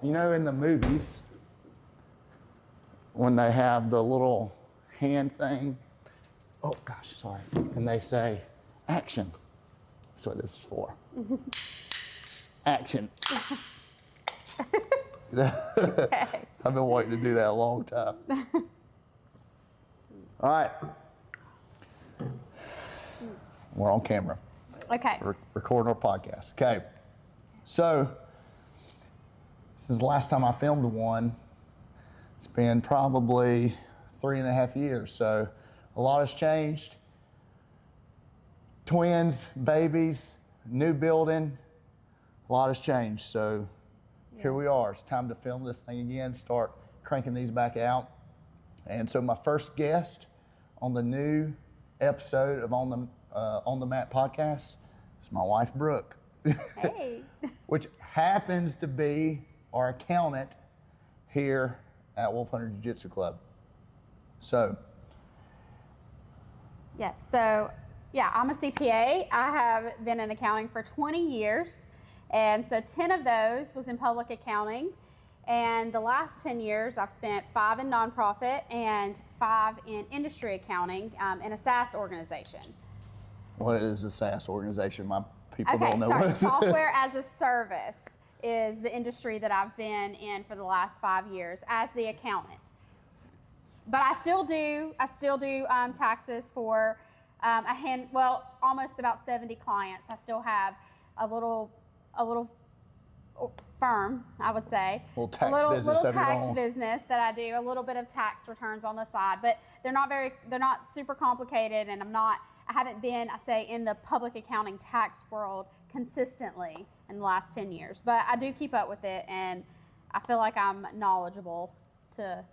You know, in the movies, when they have the little hand thing, oh gosh, sorry, and they say, action. That's what this is for. Action. Okay. I've been wanting to do that a long time. All right. We're on camera. Okay. We're recording our podcast. Okay. So, since the last time I filmed one, it's been probably 3.5 years. So, a lot has changed. Twins, babies, new building, a lot has changed. So, here we are. It's time to film this thing again, start cranking these back out. And so my first guest on the new episode of On the Mat podcast is my wife, Brooke. Hey. Which happens to be our accountant here at Wolf Hunter Jiu-Jitsu Club. So. Yes, so yeah, I'm a CPA. I have been in accounting for 20 years. And so 10 of those was in public accounting. And the last 10 years, I've spent 5 in nonprofit and 5 in industry accounting in a SaaS organization. What is a SaaS organization? My people don't know sorry. what it is. Software as a service is the industry that I've been in for the last 5 years as the accountant. But I still do taxes for almost about 70 clients. I still have a little firm, I would say. Little tax business that I do, a little bit of tax returns on the side, but they're not super complicated, and I haven't been, in the public accounting tax world consistently in the last 10 years, but I do keep up with it, and I feel like I'm knowledgeable to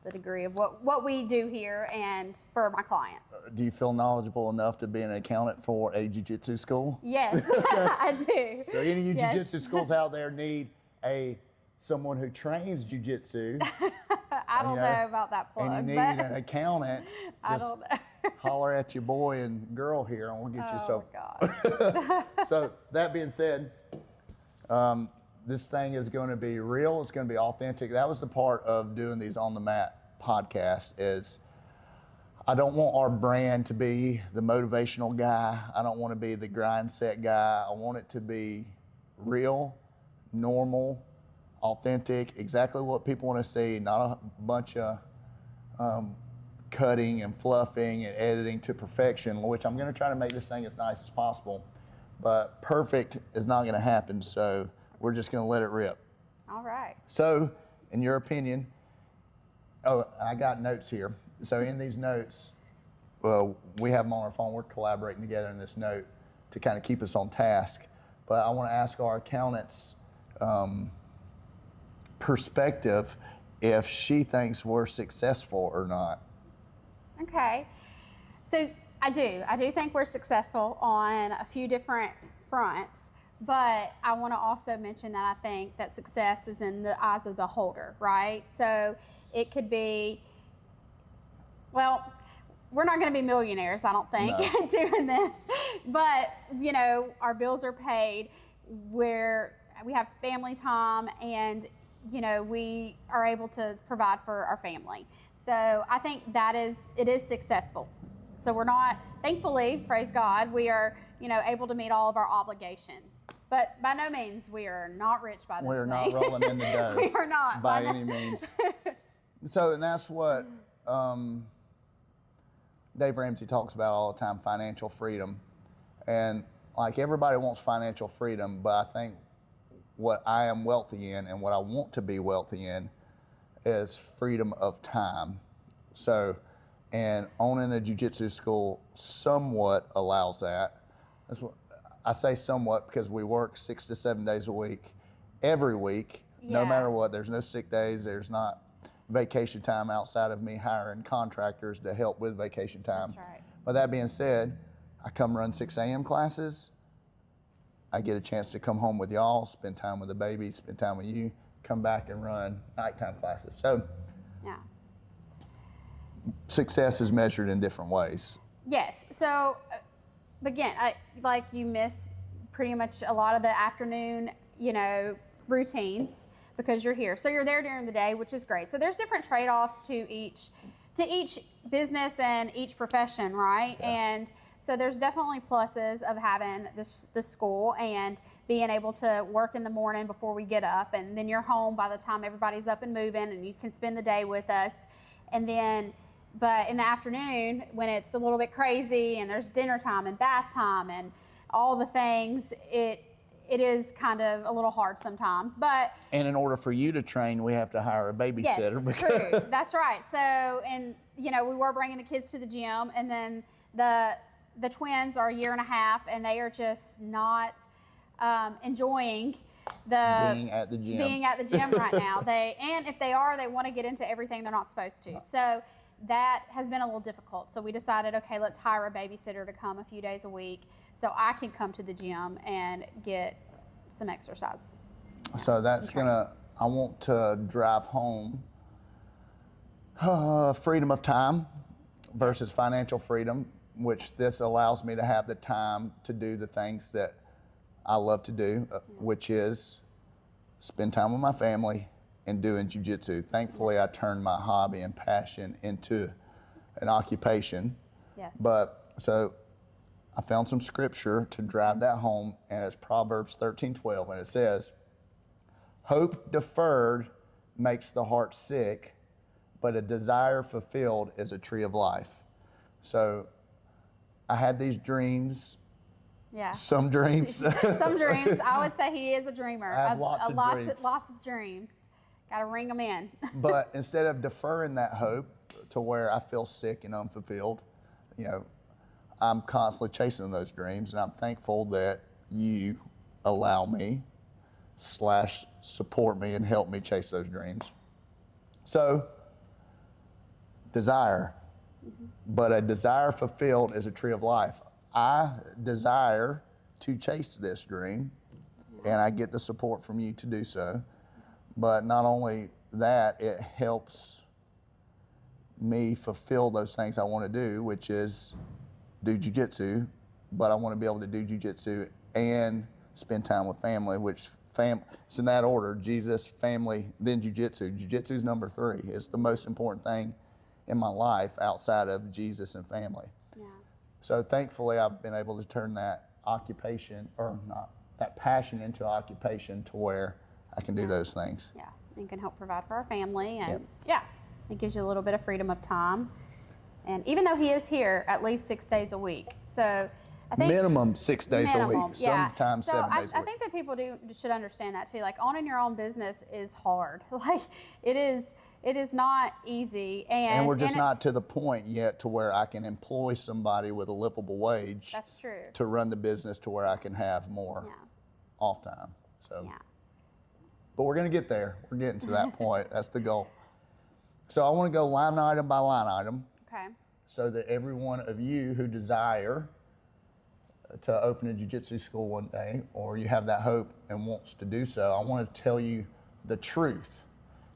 the degree of what we do here and for my clients. Do you feel knowledgeable enough to be an accountant for a jiu-jitsu school? Yes, I do. So any of you jiu-jitsu schools out there need someone who trains jiu-jitsu. I don't know about that plug. And you need an accountant. I don't know. Holler at your boy and girl here, and we'll get you some. Oh, gosh. So that being said, this thing is going to be real. It's going to be authentic. That was the part of doing these On the Mat podcasts is I don't want our brand to be the motivational guy. I don't want to be the grind set guy. I want it to be real, normal, authentic, exactly what people want to see, not a bunch of cutting and fluffing and editing to perfection, which I'm going to try to make this thing as nice as possible. But perfect is not going to happen, so we're just going to let it rip. All right. So, in your opinion, I got notes here. So in these notes, we have them on our phone. We're collaborating together in this note to kind of keep us on task. But I want to ask our accountant's perspective if she thinks we're successful or not. Okay. So I do think we're successful on a few different fronts. But I want to also mention that I think that success is in the eyes of the beholder, right? So it could be, well, we're not going to be millionaires, I don't think, doing this. But, our bills are paid, we have family time, and, we are able to provide for our family. So I think it is successful. So we're not, thankfully, praise God, we are, able to meet all of our obligations. But by no means, we are not rich by this We're thing. not rolling in the dough. We are not. By any means. So, and that's what Dave Ramsey talks about all the time, financial freedom. And like everybody wants financial freedom, but I think what I am wealthy in and what I want to be wealthy in is freedom of time. So, and owning a jiu-jitsu school somewhat allows that. That's what I say, somewhat, because we work 6 to 7 days a week, every week, no matter what. There's no sick days. There's not vacation time outside of me hiring contractors to help with vacation time. That's right. But that being said, I come run 6 a.m. classes. I get a chance to come home with y'all, spend time with the baby, spend time with you, come back and run nighttime classes. So, yeah. Success is measured in different ways. Yes. So, again, you miss pretty much a lot of the afternoon, routines because you're here. So you're there during the day, which is great. So there's different trade-offs to each business and each profession, right? Yeah. And so there's definitely pluses of having the school and being able to work in the morning before we get up, and then you're home by the time everybody's up and moving, and you can spend the day with us. And then, but in the afternoon, when it's a little bit crazy and there's dinner time and bath time and all the things, it is kind of a little hard sometimes. But and in order for you to train, we have to hire a babysitter. Yes, true. That's right. So, and we were bringing the kids to the gym, and then the twins are a year and a half, and they are just not enjoying being at the gym right now. And if they are, they want to get into everything they're not supposed to. So that has been a little difficult. So we decided, okay, let's hire a babysitter to come a few days a week so I can come to the gym and get some exercise. So that's I want to drive home freedom of time versus financial freedom, which this allows me to have the time to do the things that I love to do, which is spend time with my family and doing jiu-jitsu. Thankfully, I turned my hobby and passion into an occupation. Yes. But so I found some scripture to drive that home, and it's Proverbs 13:12, and it says, "Hope deferred makes the heart sick, but a desire fulfilled is a tree of life." So I had these dreams. Yeah. Some dreams. Some dreams. I would say he is a dreamer. I have lots of dreams. Got to ring them in. But instead of deferring that hope to where I feel sick and unfulfilled, I'm constantly chasing those dreams, and I'm thankful that you allow me / support me and help me chase those dreams. So, desire. But a desire fulfilled is a tree of life. I desire to chase this dream, and I get the support from you to do so. But not only that, it helps me fulfill those things I want to do, which is do jiu-jitsu, but I want to be able to do jiu-jitsu and spend time with family, which it's in that order: Jesus, family, then jiu-jitsu. Jiu-jitsu is number 3. It's the most important thing in my life outside of Jesus and family. Yeah. So thankfully, I've been able to turn that passion into occupation to where I can do those things. Yeah, and can help provide for our family, and it gives you a little bit of freedom of time. And even though he is here at least 6 days a week, so I think minimum 6 days a week, sometimes 7 days a week. I think that people should understand that too. Like, owning your own business is hard. Like, it is not easy, and we're just not to the point yet to where I can employ somebody with a livable wage. That's true. To run the business to where I can have more off time. So, but we're going to get there. We're getting to that point. That's the goal. So I want to go line item by line item. Okay. So that every one of you who desire to open a jiu-jitsu school one day, or you have that hope and wants to do so, I want to tell you the truth.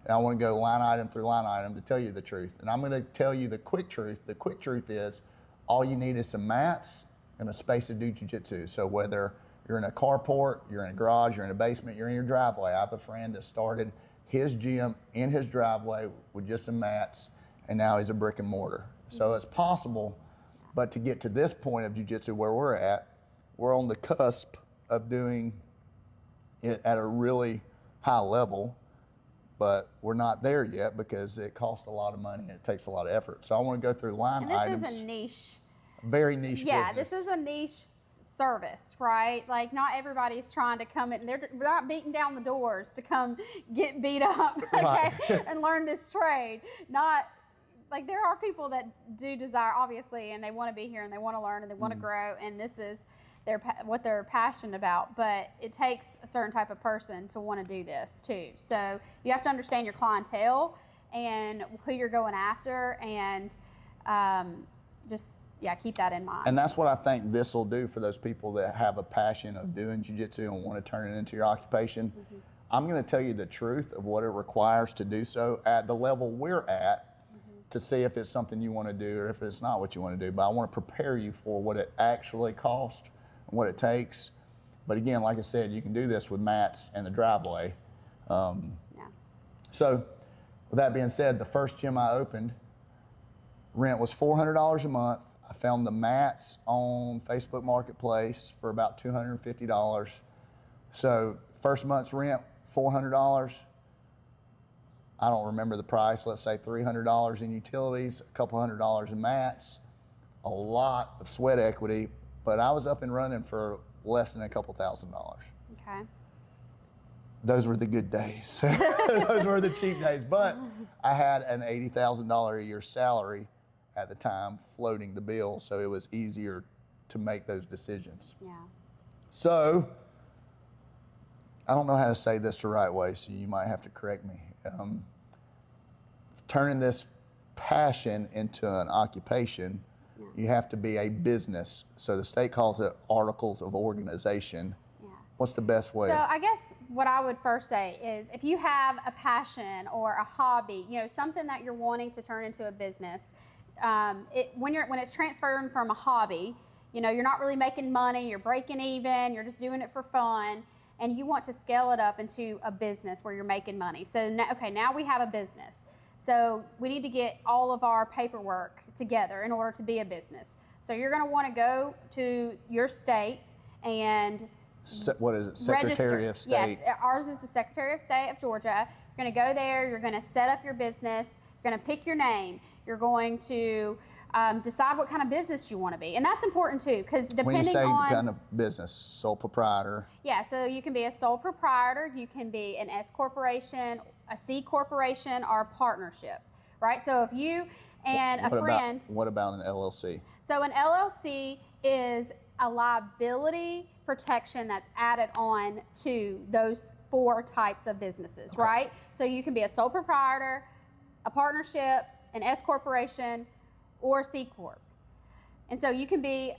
And I want to go line item through line item to tell you the truth. And I'm going to tell you the quick truth. The quick truth is all you need is some mats and a space to do jiu-jitsu. So whether you're in a carport, you're in a garage, you're in a basement, you're in your driveway. I have a friend that started his gym in his driveway with just some mats, and now he's a brick and mortar. So it's possible, but to get to this point of jiu-jitsu where we're at, we're on the cusp of doing it at a really high level, but we're not there yet because it costs a lot of money and it takes a lot of effort. So I want to go through line items. This is a niche. Very niche business. Yeah, this is a niche service, right? Like, not everybody's trying to come in. They're not beating down the doors to come get beat up, okay, and learn this trade. Not like, there are people that do desire, obviously, and they want to be here and they want to learn and they want to grow, and this is what they're passionate about. But it takes a certain type of person to want to do this too. So you have to understand your clientele and who you're going after, and keep that in mind. And that's what I think this will do for those people that have a passion of doing jiu-jitsu and want to turn it into your occupation. Mm-hmm. I'm going to tell you the truth of what it requires to do so at the level we're at, to see if it's something you want to do or if it's not what you want to do. But I want to prepare you for what it actually costs and what it takes. But again, like I said, you can do this with mats and the driveway. Yeah. So with that being said, the first gym I opened, rent was $400 a month. I found the mats on Facebook Marketplace for about $250. So first month's rent, $400. I don't remember the price. Let's say $300 in utilities, a couple $100 in mats, a lot of sweat equity, but I was up and running for less than a couple $1,000. Okay. Those were the good days. Those were the cheap days. But I had an $80,000 a year salary at the time floating the bill, so it was easier to make those decisions. Yeah. So I don't know how to say this the right way, so you might have to correct me. Turning this passion into an occupation, you have to be a business. So the state calls it articles of organization. Yeah. What's the best way? So I guess what I would first say is if you have a passion or a hobby, you know, something that you're wanting to turn into a business, when it's transferring from a hobby, you know, you're not really making money, you're breaking even, you're just doing it for fun, and you want to scale it up into a business where you're making money. So now we have a business. So we need to get all of our paperwork together in order to be a business. So you're going to want to go to your state and what is it? Secretary of State. Yes, ours is the Secretary of State of Georgia. You're going to go there. You're going to set up your business. You're going to pick your name. You're going to decide what kind of business you want to be. And that's important too, because depending on... When you say kind of business, sole proprietor. Yeah, so you can be a sole proprietor, you can be an S corporation, a C corporation, or a partnership, right? So if you and a friend... What about an LLC? So an LLC is a liability protection that's added on to those 4 types of businesses, right? So you can be a sole proprietor, a partnership, an S corporation, or C corp. And so you can be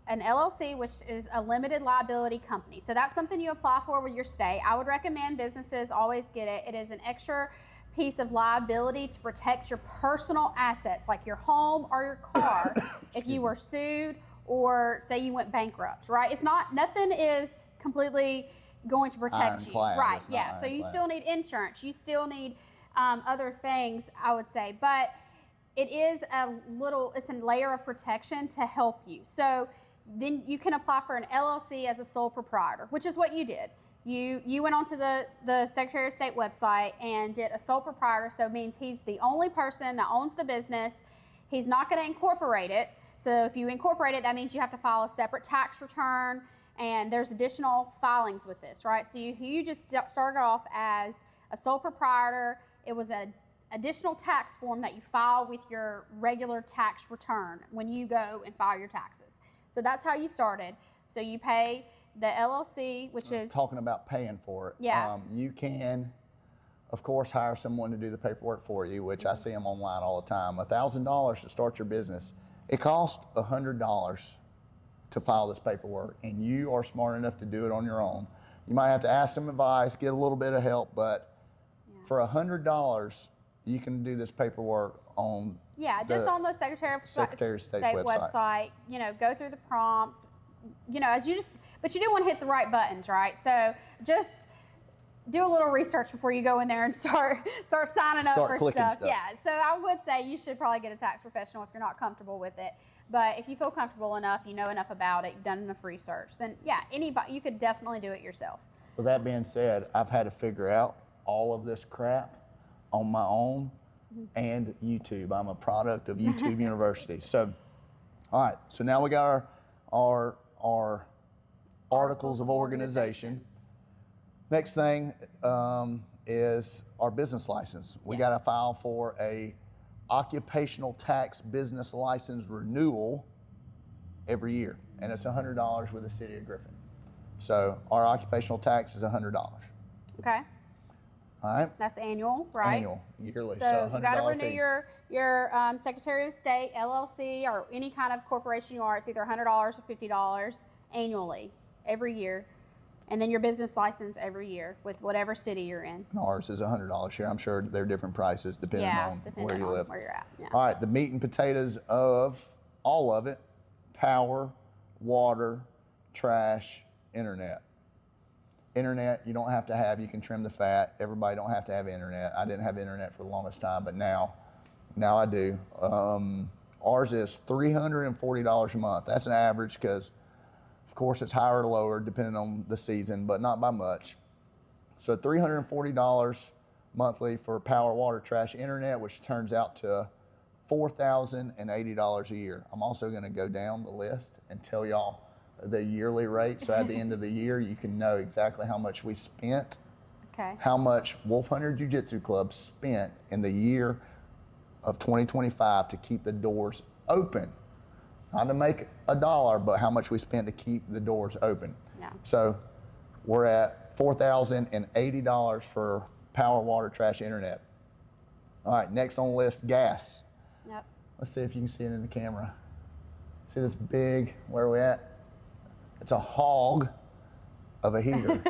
an LLC, which is a limited liability company. So that's something you apply for with your state. I would recommend businesses always get it. It is an extra piece of liability to protect your personal assets, like your home or your car, if you were sued or say you went bankrupt, right? Nothing is completely going to protect you. Right, yeah. So you still need insurance. You still need other things, I would say. But it is it's a layer of protection to help you. So then you can apply for an LLC as a sole proprietor, which is what you did. You went onto the Secretary of State website and did a sole proprietor, so it means he's the only person that owns the business. He's not going to incorporate it. So if you incorporate it, that means you have to file a separate tax return, and there's additional filings with this, right? So you just started off as a sole proprietor. It was an additional tax form that you file with your regular tax return when you go and file your taxes. So that's how you started. So you pay the LLC, which is... Talking about paying for it. Yeah. You can, of course, hire someone to do the paperwork for you, which I see them online all the time. $1,000 to start your business. It costs $100 to file this paperwork, and you are smart enough to do it on your own. You might have to ask some advice, get a little bit of help, but for $100, you can do this paperwork on just on the Secretary of State website. You know, go through the prompts. You know, but you do want to hit the right buttons, right? So just do a little research before you go in there and start signing up for stuff. Yeah. So I would say you should probably get a tax professional if you're not comfortable with it. But if you feel comfortable enough, you know enough about it, you've done enough research, then anybody, you could definitely do it yourself. With that being said, I've had to figure out all of this crap on my own and YouTube. I'm a product of YouTube University. So, all right. So now we got our articles of organization. Next thing is our business license. We got to file for a occupational tax business license renewal every year, and it's $100 with the city of Griffin. So our occupational tax is $100. Okay. All right. That's annual, right? Annual, yearly. So you got to renew your Secretary of State, LLC, or any kind of corporation you are. It's either $100 or $50 annually every year, and then your business license every year with whatever city you're in. And ours is $100 here. I'm sure there are different prices depending on where you live. Where you're at. Yeah. All right. The meat and potatoes of all of it: power, water, trash, internet. Internet, you don't have to have. You can trim the fat. Everybody don't have to have internet. I didn't have internet for the longest time, but now I do. Ours is $340 a month. That's an average because, of course, it's higher or lower depending on the season, but not by much. So $340 monthly for power, water, trash, internet, which turns out to $4,080 a year. I'm also going to go down the list and tell y'all the yearly rate. So at the end of the year, you can know exactly how much we spent, how much Wolf Hunter Jiu-Jitsu Club spent in the year of 2025 to keep the doors open. Not to make a dollar, but how much we spent to keep the doors open. Yeah. So we're at $4,080 for power, water, trash, internet. All right, next on the list, gas. Yep. Let's see if you can see it in the camera. See this big, where are we at? It's a hog of a heater.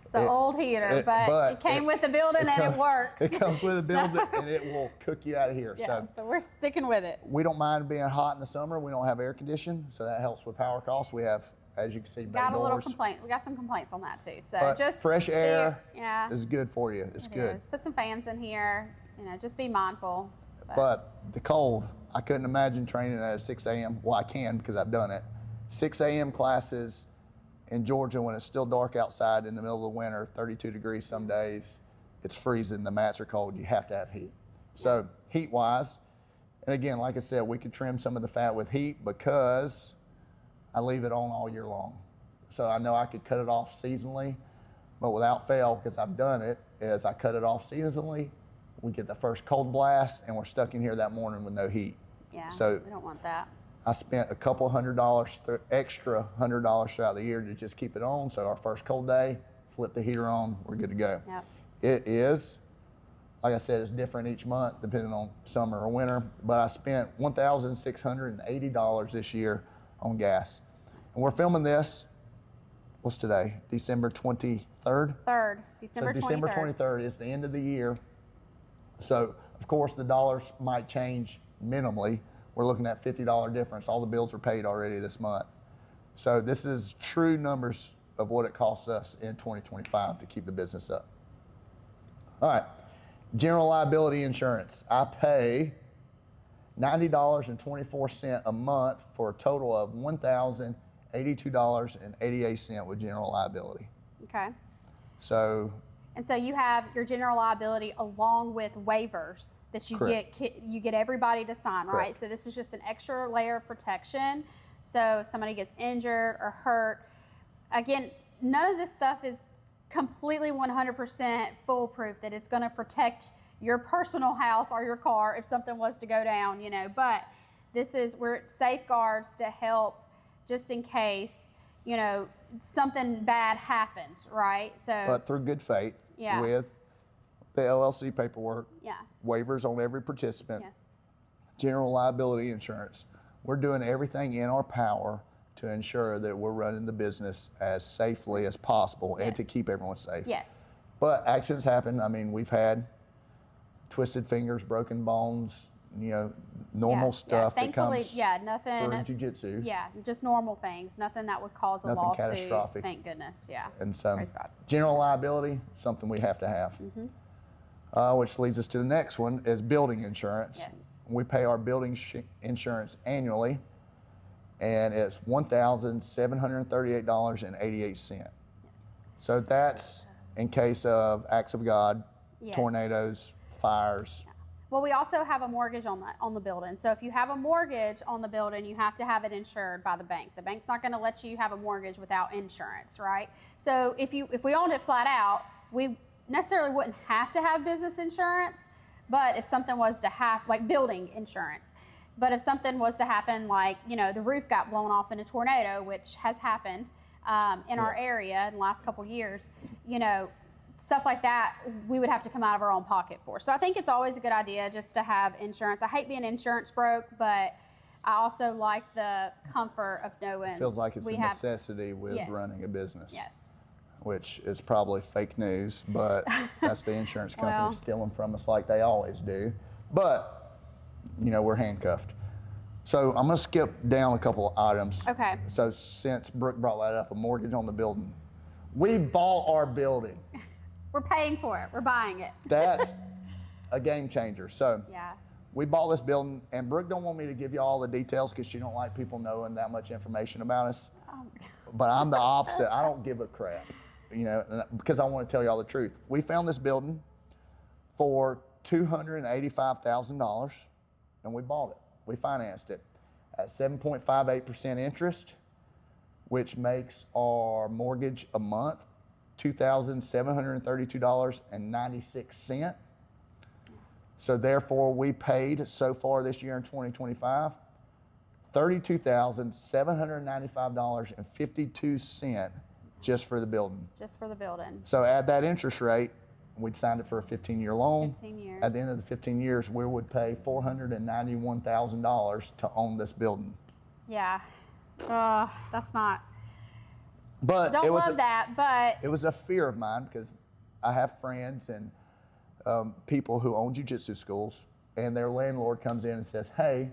It's an old heater, but it came with the building and it works. It comes with the building and it will cook you out of here. Yeah, so we're sticking with it. We don't mind being hot in the summer. We don't have air conditioning, so that helps with power costs. We have, as you can see, bay doors. We got some complaints on that too. So but just fresh air is good for you. It's good. Put some fans in here. Just be mindful. But the cold, I couldn't imagine training at 6 a.m. Well, I can because I've done it. 6 a.m. classes in Georgia when it's still dark outside in the middle of the winter, 32 degrees some days. It's freezing. The mats are cold. You have to have heat. So heat-wise, and again, like I said, we could trim some of the fat with heat because I leave it on all year long. So I know I could cut it off seasonally, but without fail, because I've done it, is I cut it off seasonally. We get the first cold blast, and we're stuck in here that morning with no heat. Yeah, so we don't want that. I spent a couple $100, extra $100 throughout the year to just keep it on. So our first cold day, flip the heater on, we're good to go. Yep. It is, like I said, it's different each month depending on summer or winter, but I spent $1,680 this year on gas. And we're filming this, what's today? December 23rd? December 23rd. December 23rd is the end of the year. So, of course, the dollars might change minimally. We're looking at $50 difference. All the bills are paid already this month. So this is true numbers of what it costs us in 2025 to keep the business up. All right, general liability insurance. I pay $90.24 a month for a total of $1,082.88 with general liability. Okay. So. And so you have your general liability along with waivers that you get everybody to sign, right? So this is just an extra layer of protection. So if somebody gets injured or hurt, again, none of this stuff is completely 100% foolproof that it's going to protect your personal house or your car if something was to go down, but we're safeguards to help just in case, something bad happens, right? So, but through good faith, with the LLC paperwork, waivers on every participant, general liability insurance, we're doing everything in our power to ensure that we're running the business as safely as possible and to keep everyone safe. Yes. But accidents happen. I mean, we've had twisted fingers, broken bones, normal stuff that comes nothing for jiu-jitsu. Yeah, just normal things. Nothing that would cause a lawsuit. Nothing catastrophic. Thank goodness, And so, praise God. General liability, something we have to have. Which leads us to the next one, is building insurance. Yes. We pay our building insurance annually, and it's $1,738.88. Yes. So that's in case of acts of God, tornadoes, fires. Well, we also have a mortgage on the building. So if you have a mortgage on the building, you have to have it insured by the bank. The bank's not going to let you have a mortgage without insurance, right? So if we owned it flat out, we necessarily wouldn't have to have business insurance, but if something was to happen, like building insurance, but if something was to happen, like, the roof got blown off in a tornado, which has happened in our area in the last couple years, stuff like that, we would have to come out of our own pocket for. So I think it's always a good idea just to have insurance. I hate being insurance broke, but I also like the comfort of knowing it feels like it's a necessity with running a business. Yes. Which is probably fake news, but that's the insurance company stealing from us like they always do. But, we're handcuffed. So I'm going to skip down a couple of items. Okay. So since Brooke brought that up, a mortgage on the building, We bought our building. We're paying for it. We're buying it. That's a game changer. So Yeah. we bought this building, and Brooke don't want me to give you all the details because she don't like people knowing that much information about us. Oh my God. But I'm the opposite. I don't give a crap, you know, because I want to tell you all the truth. We found this building for $285,000, and we bought it. We financed it at 7.58% interest, which makes our mortgage a month $2,732.96. So therefore, we paid so far this year in 2025 $32,795.52 just for the building. Just for the building. So add that interest rate. We'd signed it for a 15-year loan. 15 years. At the end of the 15 years, we would pay $491,000 to own this building. Yeah. That's not. But Don't love that, but. It was a fear of mine because I have friends and people who own jiu-jitsu schools, and their landlord comes in and says, hey,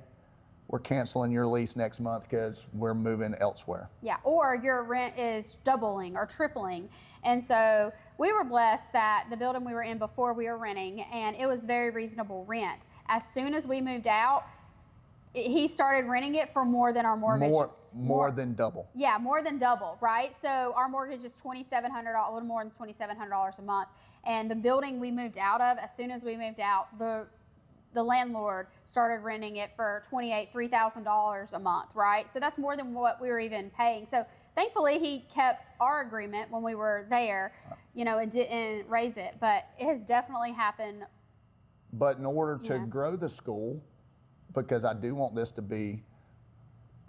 we're canceling your lease next month because we're moving elsewhere. Yeah, or your rent is doubling or tripling. And so we were blessed that the building we were in before we were renting, and it was very reasonable rent. As soon as we moved out, he started renting it for more than our mortgage. More than double. Yeah, more than double, right? So our mortgage is $2,700, a little more than $2,700 a month. And the building we moved out of, as soon as we moved out, the landlord started renting it for $3,000 a month, right? So that's more than what we were even paying. So thankfully he kept our agreement when we were there, you know, and didn't raise it. But it has definitely happened. But in order to grow the school, because I do want this to be,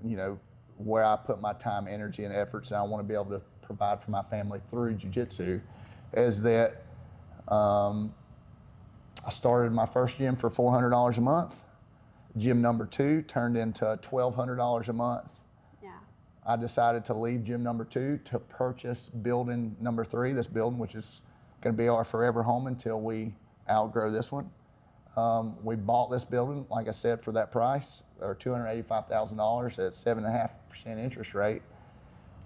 you know, where I put my time, energy, and efforts, and I want to be able to provide for my family through jiu-jitsu, is that I started my first gym for $400 a month. Gym number 2 turned into $1,200 a month. Yeah. I decided to leave gym number 2 to purchase building number 3, this building, which is going to be our forever home until we outgrow this one. We bought this building, like I said, for that price, or $285,000 at 7.5% interest rate.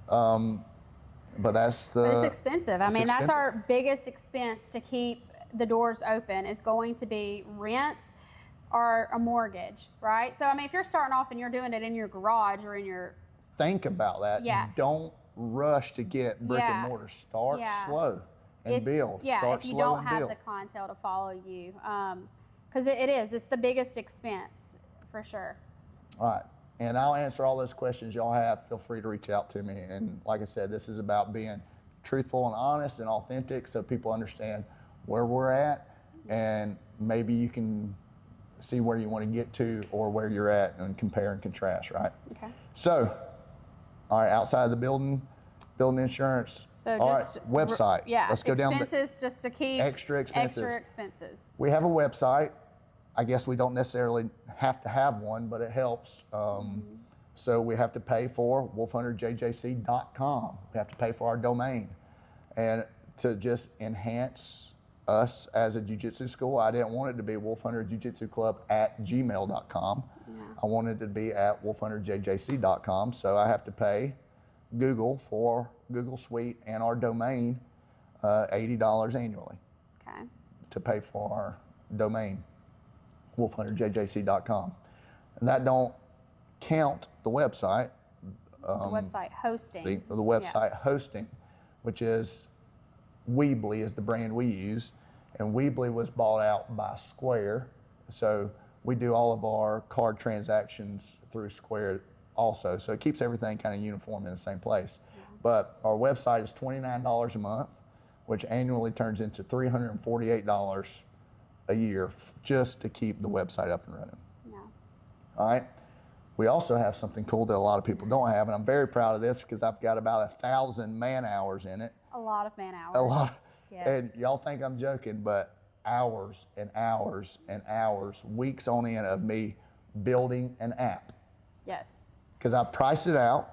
But that's the. But it's expensive. I mean, that's our biggest expense to keep the doors open is going to be rent or a mortgage, right? So I mean, if you're starting off and you're doing it in your garage or in your. Think about that. Yeah. Don't rush to get brick and mortar. Start slow and build. Yeah, Start if you slow don't and have build. the clientele to follow you. Because it's the biggest expense for sure. All right. And I'll answer all those questions y'all have. Feel free to reach out to me. And like I said, this is about being truthful and honest and authentic so people understand where we're at, and maybe you can see where you want to get to or where you're at and compare and contrast, right? Okay. So, all right, outside of the building insurance. So all just right, website. Yeah, Let's go down expenses just to keep extra expenses. expenses. We have a website. I guess we don't necessarily have to have one, but it helps. So we have to pay for wolfhunterjjc.com. We have to pay for our domain. And to just enhance us as a jiu-jitsu school, I didn't want it to be wolfhunterjiu-jitsu-club@gmail.com. Yeah. I wanted it to be at wolfhunterjjc.com. So I have to pay Google for Google Suite and our domain $80 annually Okay. to pay for our domain, wolfhunterjjc.com. And that don't count the website. The website hosting. The website hosting, which is Weebly is the brand we use. And Weebly was bought out by Square. So we do all of our card transactions through Square also. So it keeps everything kind of uniform in the same place. But our website is $29 a month, which annually turns into $348 a year just to keep the website up and running. Yeah. All right. We also have something cool that a lot of people don't have, and I'm very proud of this because I've got about 1,000 man hours in it. A lot of man hours. A lot. Yes. And y'all think I'm joking, but hours and hours and hours, weeks on end of me building an app. Yes. Because I priced it out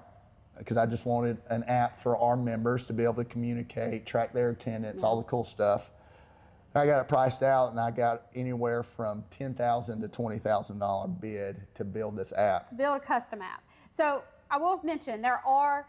because I just wanted an app for our members to be able to communicate, track their attendance, all the cool stuff. I got it priced out, and I got anywhere from $10,000 to $20,000 bid to build this app. To build a custom app. So I will mention there are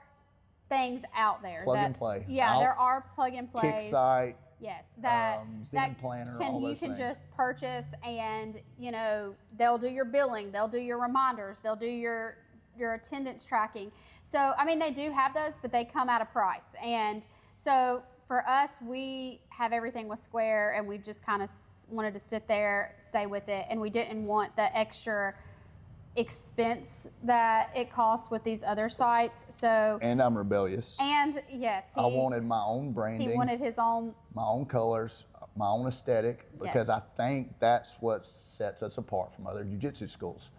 things out there. Plug and play. Yeah, there are plug and plays. Kick site. Yes, that Zen Planner, all those you can things. just purchase, and you know they'll do your billing, they'll do your reminders, they'll do your attendance tracking. So I mean they do have those, but they come at a price. And so for us, we have everything with Square, and we just kind of wanted to sit there, stay with it, and we didn't want the extra expense that it costs with these other sites. So and I'm rebellious. And yes, I wanted my own branding. He wanted his own, my own colors, my own aesthetic, because I think that's what sets us apart from other jiu-jitsu schools.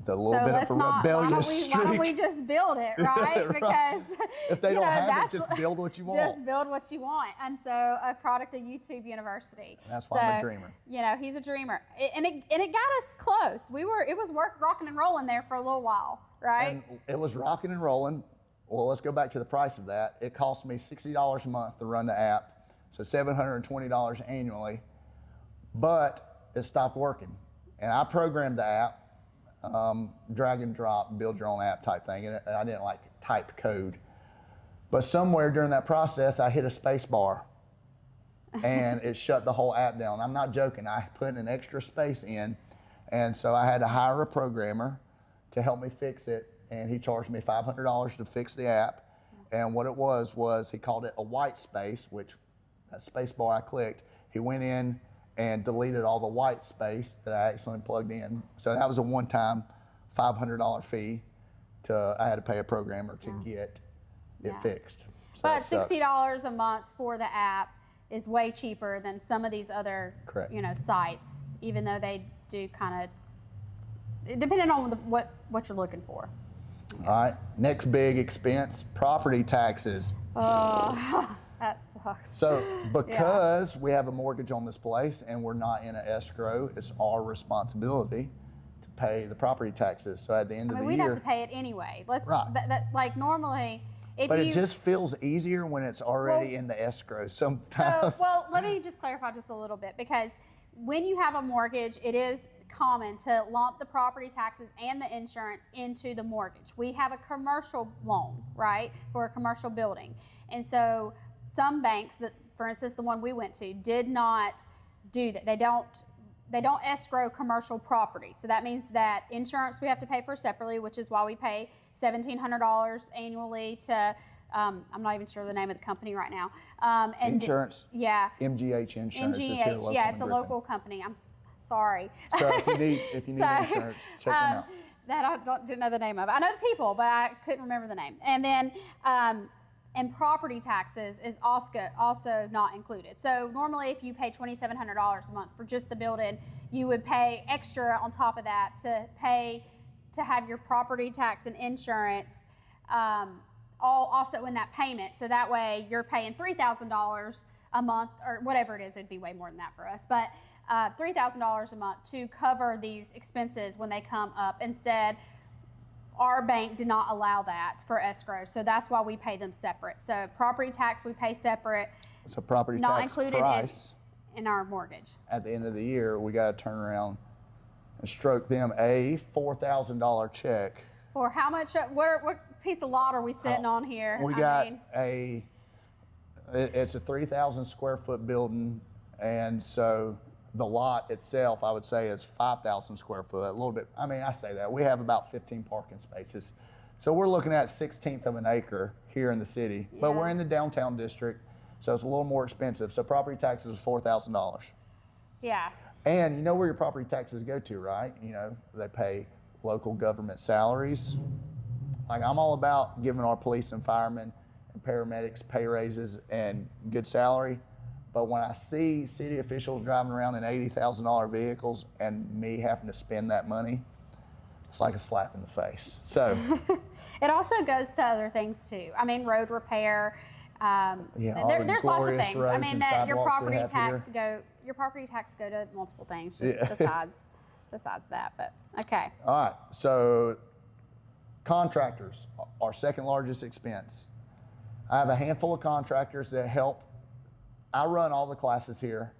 The little bit of a rebellious streak. Why don't we just build it, right? Because if they don't have it, just build what you want. Just build what you want. And so a product of YouTube University. And that's why I'm a dreamer. You know, he's a dreamer. And it got us close. It was rocking and rolling there for a little while, right? And it was rocking and rolling. Well, let's go back to the price of that. It cost me $60 a month to run the app, so $720 annually. But it stopped working. And I programmed the app. Drag and drop, build your own app type thing, and I didn't like type code. But somewhere during that process, I hit a space bar, and it shut the whole app down. I'm not joking. I put an extra space in, and so I had to hire a programmer to help me fix it, and he charged me $500 to fix the app. And what it was he called it a white space, which that space bar I clicked, he went in and deleted all the white space that I accidentally plugged in. So that was a one-time $500 fee. I had to pay a programmer to get it fixed. So but $60 a month for the app is way cheaper than some of these other sites, even though they do kind of, depending on what you're looking for. All right, next big expense, property taxes. That sucks. So because we have a mortgage on this place and we're not in an escrow, it's our responsibility to pay the property taxes. So at the end of the we'd year, have to pay it anyway. Right. Normally, it just feels easier when it's already in the escrow sometimes. So let me just clarify just a little bit, because when you have a mortgage, it is common to lump the property taxes and the insurance into the mortgage. We have a commercial loan, right, for a commercial building. And so some banks, that, for instance, the one we went to, did not do that. They don't escrow commercial property. So that means that insurance we have to pay for separately, which is why we pay $1,700 annually to, I'm not even sure the name of the company right now. Insurance? Yeah. MGH Insurance. MGH, yeah, it's a local company. I'm sorry. So if you need insurance, check them out. That I didn't know the name of. I know the people, but I couldn't remember the name. And then, and property taxes is also not included. So normally if you pay $2,700 a month for just the building, you would pay extra on top of that to have your property tax and insurance all also in that payment. So that way you're paying $3,000 a month, or whatever it is. It'd be way more than that for us, but $3,000 a month to cover these expenses when they come up. Instead, our bank did not allow that for escrow, so that's why we pay them separate. So property tax we pay separate. So property not tax included price in our mortgage. At the end of the year, we got to turn around and stroke them a $4,000 check. For how much? What piece of lot are we sitting on here? It's a 3,000 square foot building, and so the lot itself, I would say, is 5,000 square foot, a little bit. I mean, I say that. We have about 15 parking spaces. So we're looking at 1/16 of an acre here in the city, but we're in the downtown district, so it's a little more expensive. So property taxes is $4,000. Yeah. And you know where your property taxes go to, right? You know, they pay local government salaries. Like, I'm all about giving our police and firemen and paramedics pay raises and good salary. But when I see city officials driving around in $80,000 vehicles and me having to spend that money, it's like a slap in the face. So it also goes to other things too. I mean, road repair. There's lots of things. I mean, that your property tax go to multiple things just besides that. But okay. All right. So contractors, our second largest expense. I have a handful of contractors that help. I run all the classes here.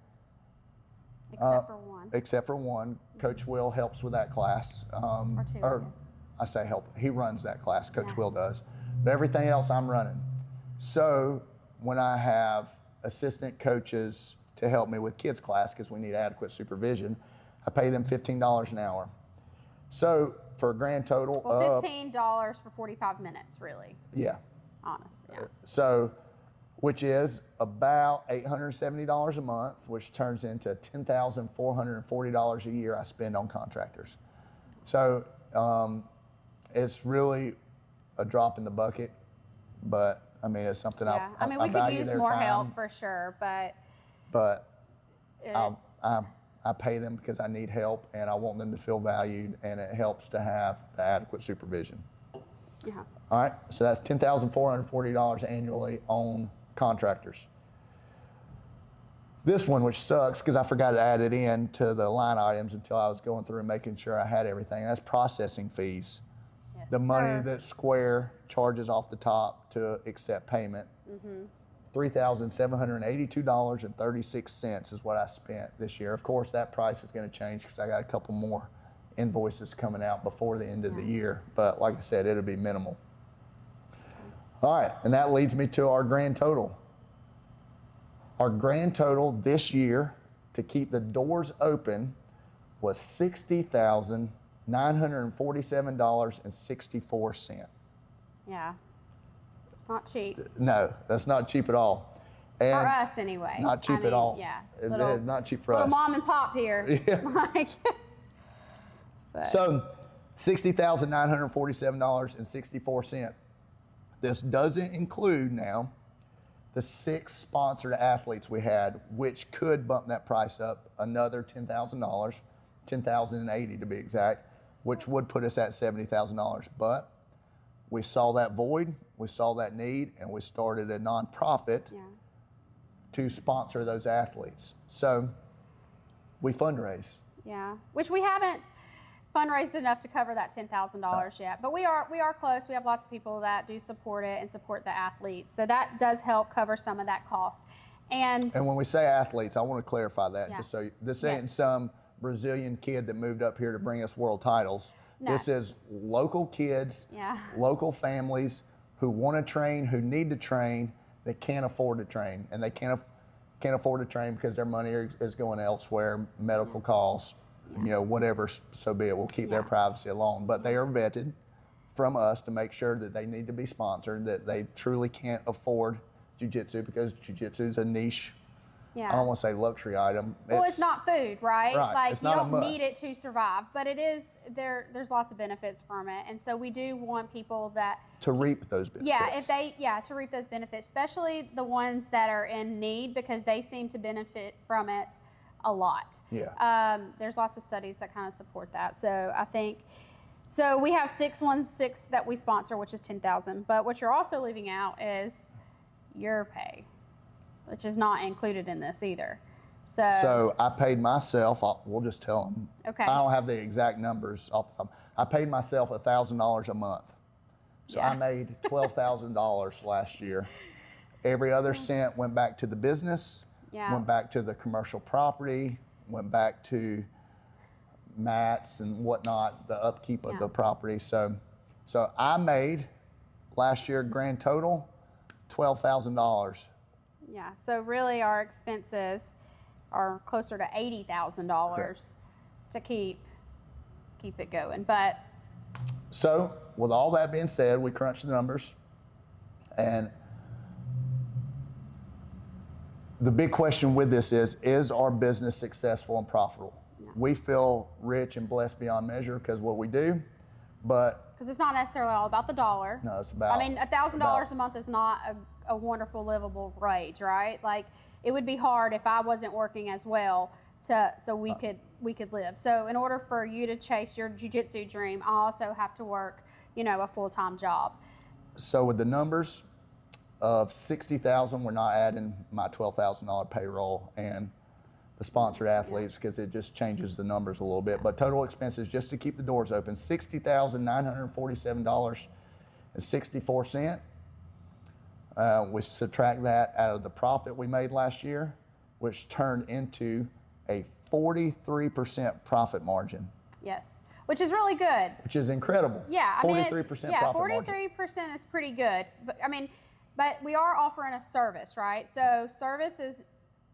Except for one. Coach Will helps with that class. Or two, I say help. He runs that class. Coach Will does. But everything else I'm running. So when I have assistant coaches to help me with kids class, because we need adequate supervision, I pay them $15 an hour. So for a grand total of $15 for 45 minutes, really. Yeah. Honestly, yeah. So, which is about $870 a month, which turns into $10,440 a year I spend on contractors. So it's really a drop in the bucket, but I mean, it's something yeah. I mean, we could use more help for sure, but I pay them because I need help and I want them to feel valued, and it helps to have the adequate supervision. Yeah. All right, so that's $10,440 annually on contractors. This one, which sucks because I forgot to add it in to the line items until I was going through and making sure I had everything. That's processing fees. Yes, the money that Square charges off the top to accept payment. $3,782.36 is what I spent this year. Of course, that price is going to change because I got a couple more invoices coming out before the end of the year. But like I said, it'll be minimal. All right, and that leads me to our grand total. Our grand total this year to keep the doors open was $60,947.64. Yeah, it's not cheap. No, that's not cheap at all. And for us, anyway. Not cheap at all. Yeah, it's not cheap for us. Little mom and pop here. Yeah. Like, so $60,947.64. This doesn't include now the 6 sponsored athletes we had, which could bump that price up another $10,000, $10,080 to be exact, which would put us at $70,000. But we saw that void, we saw that need, and we started a nonprofit to sponsor those athletes. So we fundraise. Yeah, which we haven't fundraised enough to cover that $10,000 yet, but we are close. We have lots of people that do support it and support the athletes, so that does help cover some of that cost. And when we say athletes, I want to clarify that just so this ain't some Brazilian kid that moved up here to bring us world titles. No. This is local kids, local families who want to train, who need to train, that can't afford to train, and they can't afford to train because their money is going elsewhere, medical costs. You know, whatever, so be it. We'll keep their privacy alone. But they are vetted from us to make sure that they need to be sponsored, that they truly can't afford jiu-jitsu because jiu-jitsu is a niche, I don't want to say luxury item. Well, it's not food, right? Like, it's you not don't need it to survive, but it is, there's lots of benefits from it. And so we do want people that to reap those benefits. To reap those benefits, especially the ones that are in need, because they seem to benefit from it a lot. There's lots of studies that kind of support that. So I think, so we have 616 that we sponsor, which is $10,000. But what you're also leaving out is your pay, which is not included in this either. So I paid myself. We'll just tell them. Okay. I don't have the exact numbers off the top. I paid myself $1,000 a month. So I made $12,000 last year. Every other cent went back to the business. Went back to the commercial property, went back to mats and whatnot, the upkeep of the property. So I made last year grand total $12,000. Yeah, so really our expenses are closer to $80,000 to keep it going. But so with all that being said, we crunched the numbers, and the big question with this is our business successful and profitable? We feel rich and blessed beyond measure because what we do, but because it's not necessarily all about the dollar. No, it's about. I mean, $1,000 a month is not a wonderful, livable wage, right? Like, it would be hard if I wasn't working as well so we could live. So in order for you to chase your jiu-jitsu dream, I also have to work, a full-time job. So with the numbers of 60,000, we're not adding my $12,000 payroll and the sponsored athletes because it just changes the numbers a little bit. But total expenses just to keep the doors open, $60,947.64. We subtract that out of the profit we made last year, which turned into a 43% profit margin. Yes, which is really good. Which is incredible. Yeah, I mean, 43% yeah, profit margin. 43% is pretty good. But I mean, but we are offering a service, right? So service is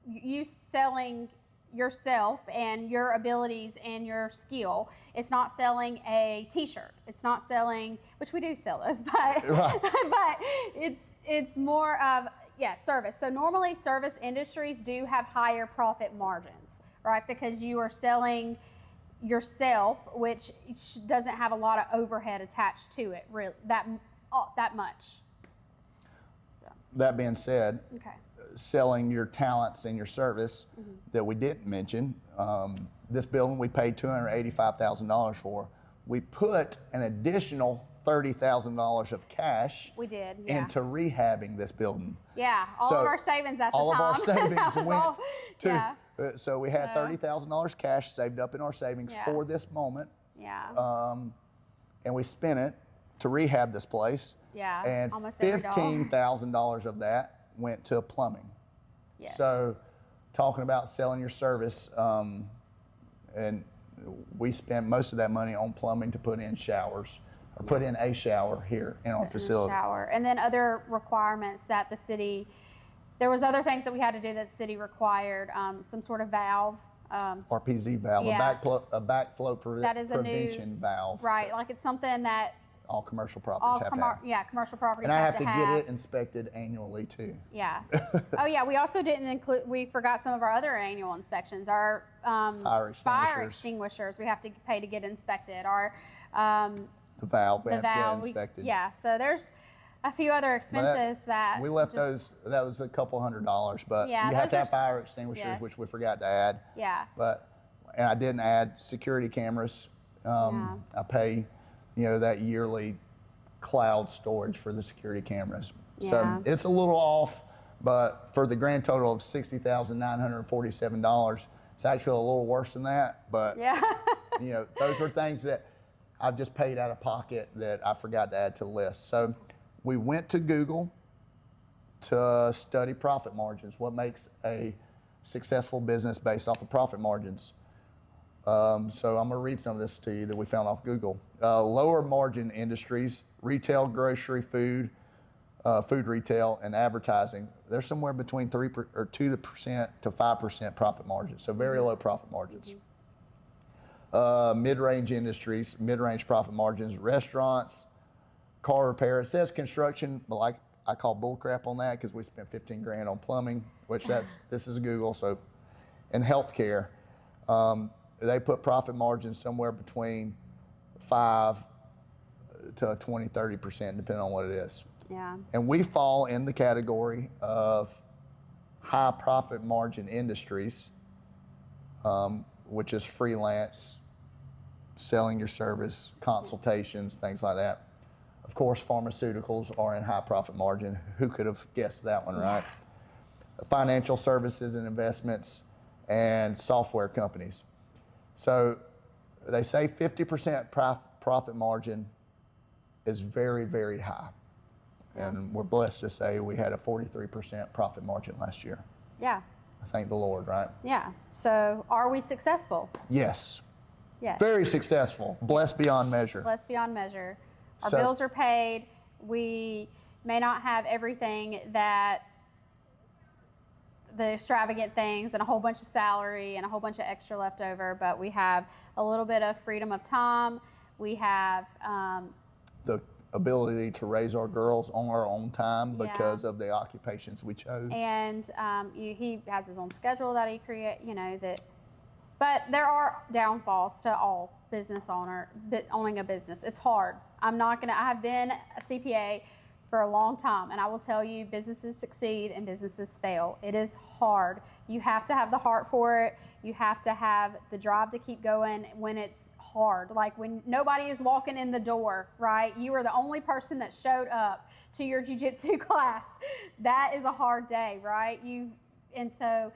you selling yourself and your abilities and your skill. It's not selling a t-shirt. It's not selling, which we do sell those, but Right. but it's more of service. So normally service industries do have higher profit margins, right? Because you are selling yourself, which doesn't have a lot of overhead attached to it, really that much. So That being said, okay. selling your talents and your service that we didn't mention. This building we paid $285,000 for. We put an additional $30,000 of cash We did, yeah. into rehabbing this building. Yeah, all So, of our savings at the all time. of our savings That was went all- to. yeah, So we had $30,000 cash saved up in our savings Yeah. for this moment, yeah, and we spent it to rehab this place. yeah. And Almost every dollar. $15,000 of that went to plumbing. Yes. So, talking about selling your service, and we spent most of that money on plumbing to put in showers, or put in a shower here in our facility. Shower, and then other requirements that the city. There was other things that we had to do that the city required. Some sort of valve. RPZ valve, Yeah. a backflow That is a new- prevention valve. Right, like it's something that All commercial all properties have to have. commercial properties And I have to to have. get it inspected annually too. Yeah. Oh yeah. We also didn't include. We forgot some of our other annual inspections. Our fire extinguishers. We have to pay to get inspected. Our The valve, we the have valve. to get inspected. Yeah. So there's a few other expenses that we left just- those. That was a couple $100, but Yeah, you have those to are have fire extinguishers, yes. which we forgot to add. Yeah. And I didn't add security cameras. I pay, that yearly cloud storage for the security cameras. So Yeah. it's a little off, but for the grand total of $60,947, it's actually a little worse than that. But Yeah. those are things that I've just paid out of pocket that I forgot to add to the list. So we went to Google to study profit margins. What makes a successful business based off of profit margins? So I'm going to read some of this to you that we found off Google. Lower margin industries, retail, grocery, food retail, and advertising. They're somewhere between 2% to 5% profit margins. So very low profit margins. Mid-range industries, mid-range profit margins, restaurants, car repair. It says construction, but like I call bull crap on that because we spent 15 grand on plumbing, which this is Google. So, and healthcare. They put profit margins somewhere between 5 to 20, 30%, depending on what it is. Yeah. And we fall in the category of high profit margin industries, which is freelance, selling your service, consultations, things like that. Of course, pharmaceuticals are in high profit margin. Who could have guessed that one, right? Financial services and investments, and software companies. So they say 50% profit margin is very, very high. And we're blessed to say we had a 43% profit margin last year. Yeah. I thank the Lord, right? Yeah. So are we successful? Yes. Yes. Very successful. Blessed beyond measure. Blessed beyond measure. Our So- bills are paid. We may not have everything that the extravagant things and a whole bunch of salary and a whole bunch of extra left over, but we have a little bit of freedom of time. We have The ability to raise our girls on our own time because of the occupations we chose. and he has his own schedule that he create. But there are downfalls to all business owning a business. It's hard. I have been a CPA for a long time, and I will tell you, businesses succeed and businesses fail. It is hard. You have to have the heart for it. You have to have the drive to keep going when it's hard. Like when nobody is walking in the door, right? You are the only person that showed up to your jiu-jitsu class. That is a hard day, right? So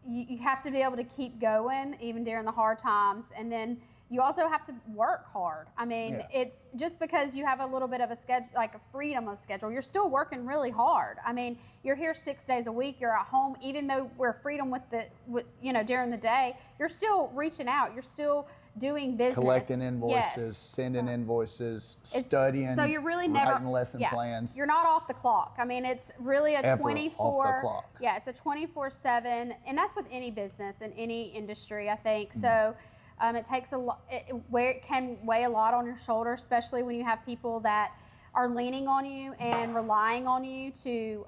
you have to be able to keep going even during the hard times. And then you also have to work hard. I mean, Yeah. it's just because you have a little bit of a schedule, like a freedom of schedule, you're still working really hard. I mean, you're here 6 days a week, you're at home, even though we're freedom with during the day, you're still reaching out, you're still doing business. Collecting invoices, Yes. sending invoices, It's- studying, so you're really writing lesson yeah, plans. You're not off the clock. I mean, it's really a Ever 24. off the clock. Yeah, it's a 24/7, and that's with any business in any industry, I think. Mm-hmm. So it takes a lot. It can weigh a lot on your shoulders, especially when you have people that are leaning on you and relying on you to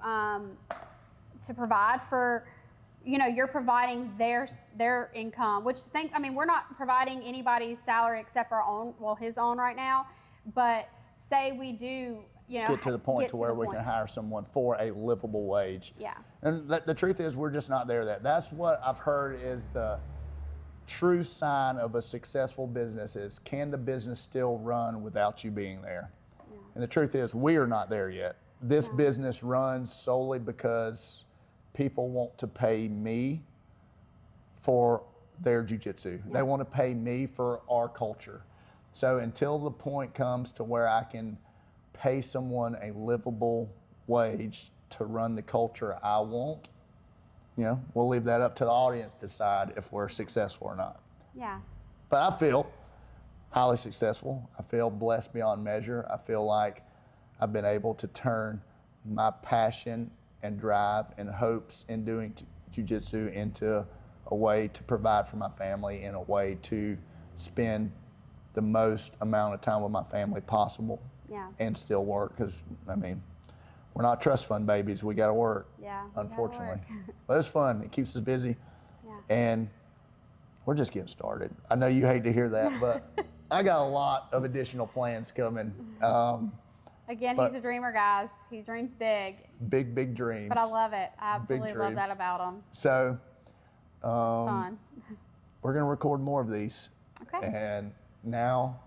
provide for. You're providing their income, which we're not providing anybody's salary except our own, his own right now. But say we do, Get to the point to where we can hire someone for a livable wage. Yeah. And the truth is, we're just not there yet. That's what I've heard is the true sign of a successful business is, can the business still run without you being there? Yeah. And the truth is, we are not there yet. This business runs solely because people want to pay me for their jiu-jitsu. They want to pay me for our culture. So until the point comes to where I can pay someone a livable wage to run the culture I want, we'll leave that up to the audience to decide if we're successful or not. Yeah. But I feel highly successful. I feel blessed beyond measure. I feel like I've been able to turn my passion and drive and hopes in doing jiu-jitsu into a way to provide for my family, and a way to spend the most amount of time with my family possible. Yeah. And still work, because we're not trust fund babies. We got to work. Yeah. Unfortunately, but it's fun. It keeps us busy. Yeah. And we're just getting started. I know you hate to hear that, but I got a lot of additional plans coming. Again, he's a dreamer, guys. He dreams big. Big dreams. But I love it. I absolutely love that dreams. about him. So It's fun. we're going to record more of these. Okay. And now,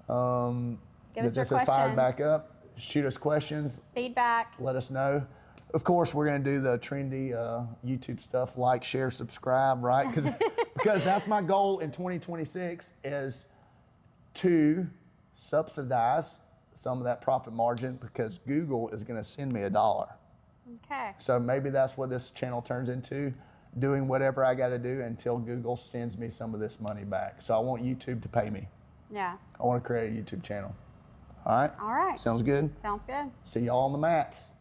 Give us your this is fired back questions. up. Shoot us questions. Feedback. Let us know. Of course, we're going to do the trendy YouTube stuff, like, share, subscribe, right? Because that's my goal in 2026, is to subsidize some of that profit margin, because Google is going to send me $1. Okay. So maybe that's what this channel turns into, doing whatever I got to do until Google sends me some of this money back. So I want YouTube to pay me. Yeah. I want to create a YouTube channel. All right? All right. Sounds good? Sounds good. See y'all on the mats.